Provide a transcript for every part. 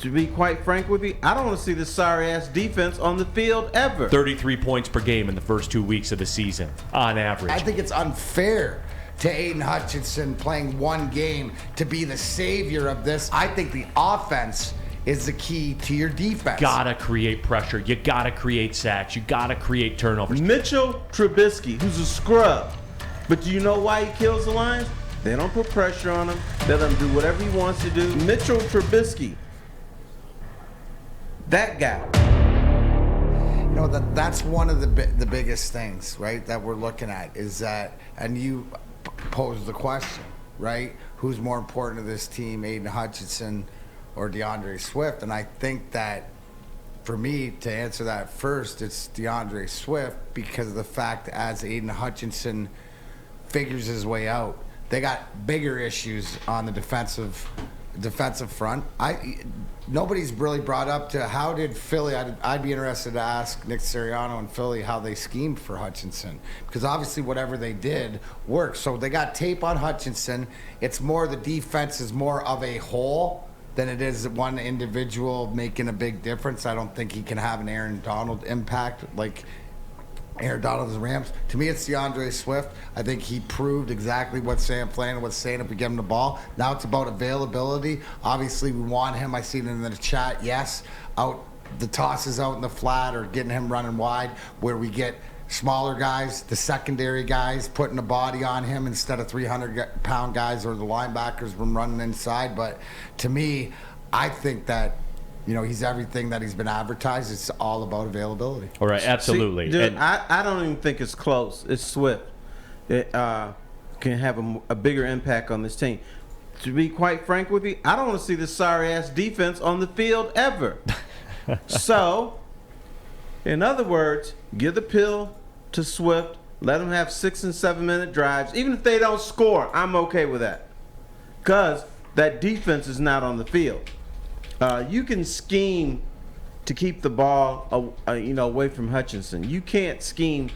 To be quite frank with you, I don't want to see this sorry-ass defense on the field ever. 33 points per game in the first 2 weeks of the season, on average. I think it's unfair to Aidan Hutchinson playing one game to be the savior of this. I think the offense is the key to your defense. Gotta create pressure. You gotta create sacks. You gotta create turnovers. Mitchell Trubisky, who's a scrub. But do you know why he kills the Lions? They don't put pressure on him. They let him do whatever he wants to do. Mitchell Trubisky. That guy. You know, that's one of the biggest things, right, that we're looking at is that, and you pose the question, right? Who's more important to this team, Aidan Hutchinson or DeAndre Swift? And I think that for me, to answer that first, it's DeAndre Swift because of the fact as Aidan Hutchinson figures his way out, they got bigger issues on the defensive front. Nobody's really brought up to how did Philly, I'd be interested to ask Nick Sirianno and Philly how they schemed for Hutchinson, because obviously whatever they did worked. So they got tape on Hutchinson. It's more the defense is more of a whole than it is one individual making a big difference. I don't think he can have an Aaron Donald impact like Aaron Donald and the Rams. To me, it's DeAndre Swift. I think he proved exactly what Sam Flanagan was saying if we give him the ball. Now it's about availability. Obviously, we want him. I see it in the chat. Yes, out the tosses out in the flat or getting him running wide where we get smaller guys, the secondary guys, putting a body on him instead of 300-pound guys or the linebackers from running inside. But to me, I think that he's everything that he's been advertised. It's all about availability. All right, absolutely. See, dude, I don't even think it's close. It's Swift. It can have a bigger impact on this team. To be quite frank with you, I don't want to see this sorry-ass defense on the field ever. So, in other words, give the pill to Swift. Let them have 6 and 7 minute drives. Even if they don't score, I'm okay with that. Because that defense is not on the field. You can scheme to keep the ball, away from Hutchinson. You can't scheme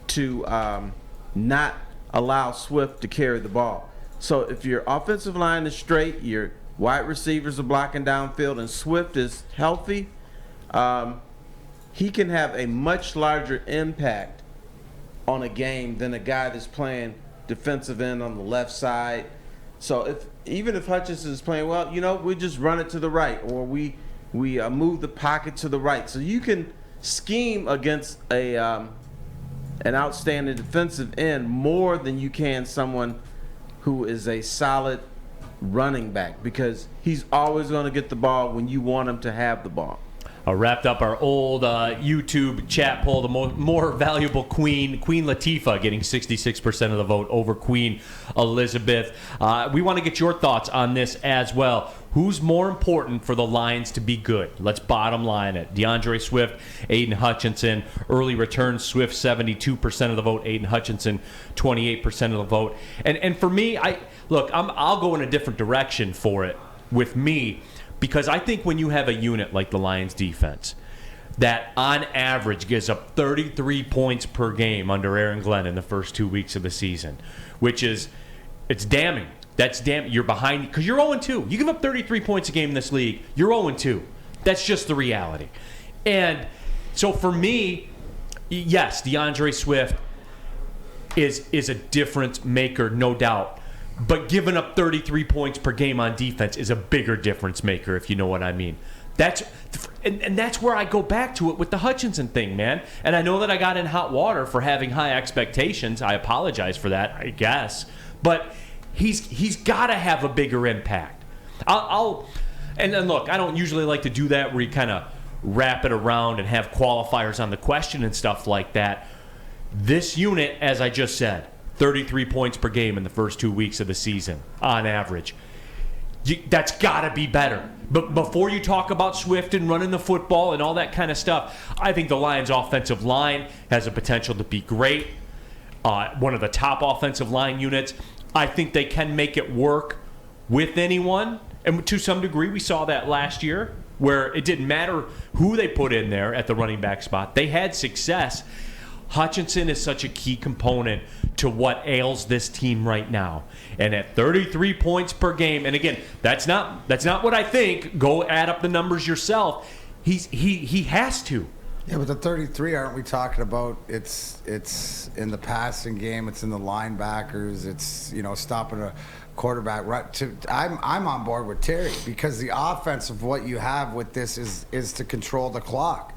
to not allow Swift to carry the ball. So if your offensive line is straight, your wide receivers are blocking downfield, and Swift is healthy, he can have a much larger impact on a game than a guy that's playing defensive end on the left side. So even if Hutchinson is playing well, we just run it to the right, or we move the pocket to the right. So you can scheme against an outstanding defensive end more than you can someone who is a solid running back, because he's always going to get the ball when you want him to have the ball. Wrapped up our old YouTube chat poll, the more valuable Queen Latifah getting 66% of the vote over Queen Elizabeth. We want to get your thoughts on this as well. Who's more important for the Lions to be good? Let's bottom line it. DeAndre Swift, Aidan Hutchinson. Early return, Swift 72% of the vote, Aidan Hutchinson 28% of the vote. And for me, I'll go in a different direction for it with me. Because I think when you have a unit like the Lions defense that on average gives up 33 points per game under Aaron Glenn in the first 2 weeks of the season, it's damning. That's damning. You're behind because you're 0-2. You give up 33 points a game in this league, you're 0-2. That's just the reality. And so for me, yes, DeAndre Swift is a difference maker, no doubt. But giving up 33 points per game on defense is a bigger difference maker, if you know what I mean. That's where I go back to it with the Hutchinson thing, man. And I know that I got in hot water for having high expectations. I apologize for that, I guess. But he's got to have a bigger impact. And look, I don't usually like to do that where you kind of wrap it around and have qualifiers on the question and stuff like that. This unit, as I just said, 33 points per game in the first 2 weeks of the season on average. That's got to be better. But before you talk about Swift and running the football and all that kind of stuff, I think the Lions' offensive line has a potential to be great. One of the top offensive line units. I think they can make it work with anyone. And to some degree, we saw that last year where it didn't matter who they put in there at the running back spot. They had success. Hutchinson is such a key component to what ails this team right now. And at 33 points per game, and again, that's not what I think. Go add up the numbers yourself. He has to. Yeah, but the 33, aren't we talking about? It's in the passing game. It's in the linebackers. It's stopping a quarterback. Right. I'm on board with Terry because the offense of what you have with this is to control the clock.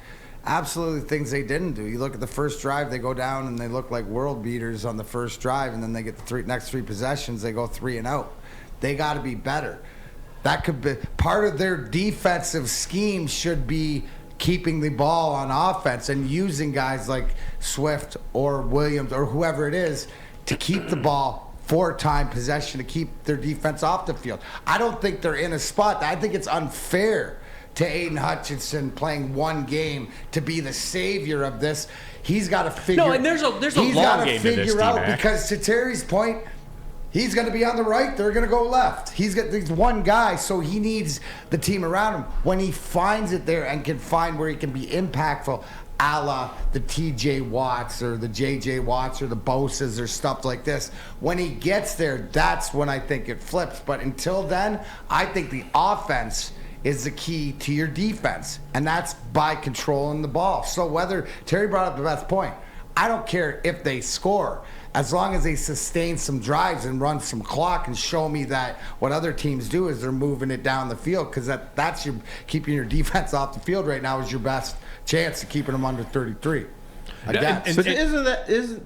Absolutely, things they didn't do. You look at the first drive, they go down and they look like world beaters on the first drive, and then they get the next three possessions, they go 3 and out. They got to be better. That could be part of their defensive scheme. Should be keeping the ball on offense and using guys like Swift or Williams or whoever it is to keep the ball for time possession to keep their defense off the field. I don't think they're in a spot. I think it's unfair to Aidan Hutchinson playing one game to be the savior of this. He's got to figure. No, and there's a long game to this team, because to Terry's point, he's going to be on the right. They're going to go left. He's one guy, so he needs the team around him. When he finds it there and can find where he can be impactful, a la the TJ Watts or the JJ Watts or the Bosa's or stuff like this, when he gets there, that's when I think it flips. But until then, I think the offense is the key to your defense, and that's by controlling the ball. So whether Terry brought up the best point, I don't care if they score, as long as they sustain some drives and run some clock and show me that what other teams do is they're moving it down the field, because that's your keeping your defense off the field right now is your best chance of keeping them under 33. Again, but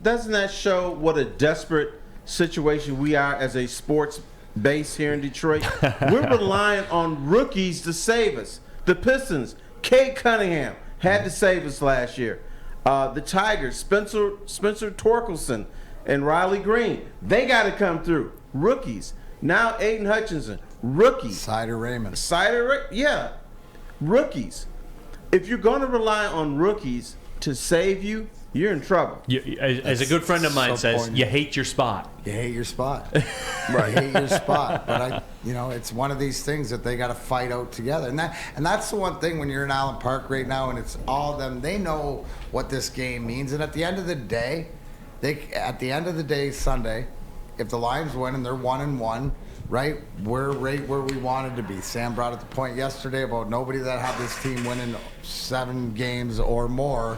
doesn't that show what a desperate situation we are as a sports base here in Detroit? We're relying on rookies to save us. The Pistons, Cade Cunningham had to save us last year. The Tigers, Spencer Torkelson and Riley Green, they got to come through. Rookies. Now Aidan Hutchinson, rookie. Cider Raymond. Yeah, rookies. If you're going to rely on rookies to save you, you're in trouble. As a good friend of mine says, poignant. you hate your spot. You hate your spot. Right. You hate your spot. But it's one of these things that they got to fight out together. And that's the one thing when you're in Allen Park right now and it's all them, they know what this game means. And at the end of the day, Sunday, if the Lions win and they're 1-1, right, we're right where we wanted to be. Sam brought up the point yesterday about nobody that had this team winning 7 games or more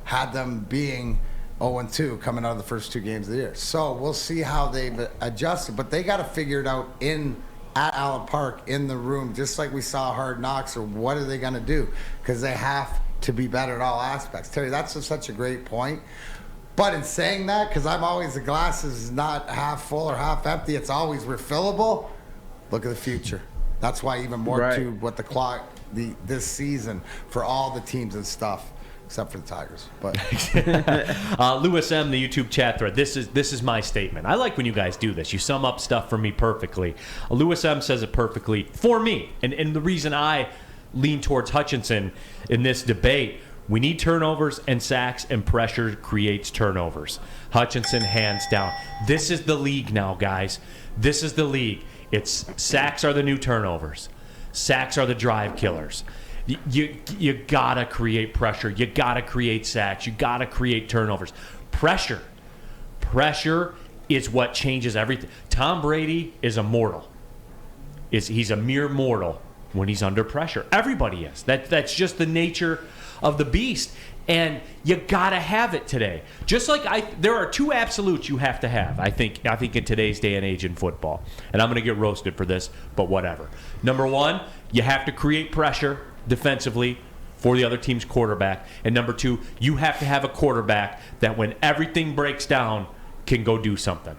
had them being 0-2 coming out of the first 2 games of the year. So we'll see how they've adjusted, but they got to figure it out at Allen Park in the room, just like we saw Hard Knocks. Or what are they going to do? Because they have to be better at all aspects. Terry, that's such a great point. But in saying that, because I'm always the glass is not half full or half empty, it's always refillable. Look at the future. That's why even more to what the clock this season for all the teams and stuff. Except for the Tigers, but Lewis M, the YouTube chat thread. This is my statement. I like when you guys do this. You sum up stuff for me perfectly. Lewis M says it perfectly for me, and the reason I lean towards Hutchinson in this debate. We need turnovers and sacks, and pressure creates turnovers. Hutchinson, hands down. This is the league now, guys. This is the league. It's sacks are the new turnovers. Sacks are the drive killers. You gotta create pressure. You gotta create sacks. You gotta create turnovers. Pressure is what changes everything. Tom Brady is a mortal. He's a mere mortal when he's under pressure. Everybody is. That's just the nature of the beast. And you gotta have it today. Just like there are 2 absolutes you have to have. I think in today's day and age in football. And I'm gonna get roasted for this, but whatever. Number 1, you have to create pressure defensively for the other team's quarterback. And number 2, you have to have a quarterback that when everything breaks down can go do something.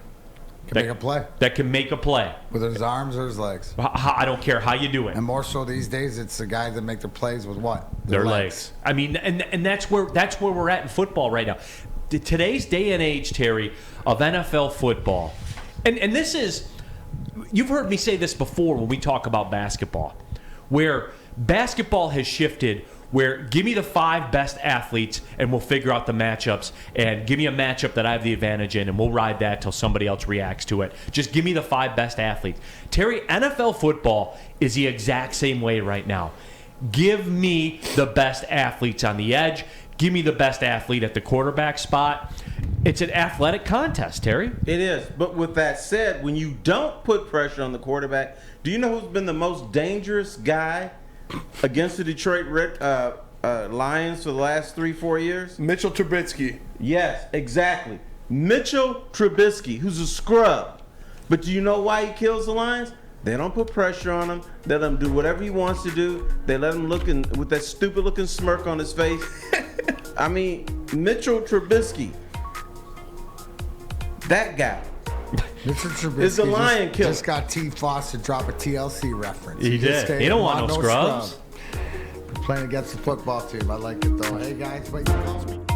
Make a play. That can make a play. With his arms or his legs. I don't care how you do it. And more so these days, it's the guys that make the plays with what? Their legs. I mean, and that's where we're at in football right now. Today's day and age, Terry, of NFL football. And this is, you've heard me say this before when we talk about basketball, where basketball has shifted where give me the 5 best athletes and we'll figure out the matchups, and give me a matchup that I have the advantage in and we'll ride that till somebody else reacts to it. Just give me the 5 best athletes. Terry, NFL football is the exact same way right now. Give me the best athletes on the edge. Give me the best athlete at the quarterback spot. It's an athletic contest, Terry. It is. But with that said, when you don't put pressure on the quarterback, do you know who's been the most dangerous guy against the Detroit Lions for the last 3-4 years? Mitchell Trubisky. Yes, exactly. Mitchell Trubisky, who's a scrub. But do you know why he kills the Lions? They don't put pressure on him. They let him do whatever he wants to do. They let him look with that stupid looking smirk on his face. I mean, Mitchell Trubisky, that guy. Mitchell Trubisky is a lion killer. Just got T. Foss to drop a TLC reference. He just did. said, He don't want no scrubs. Playing against the football team. I like it though. Hey guys, but you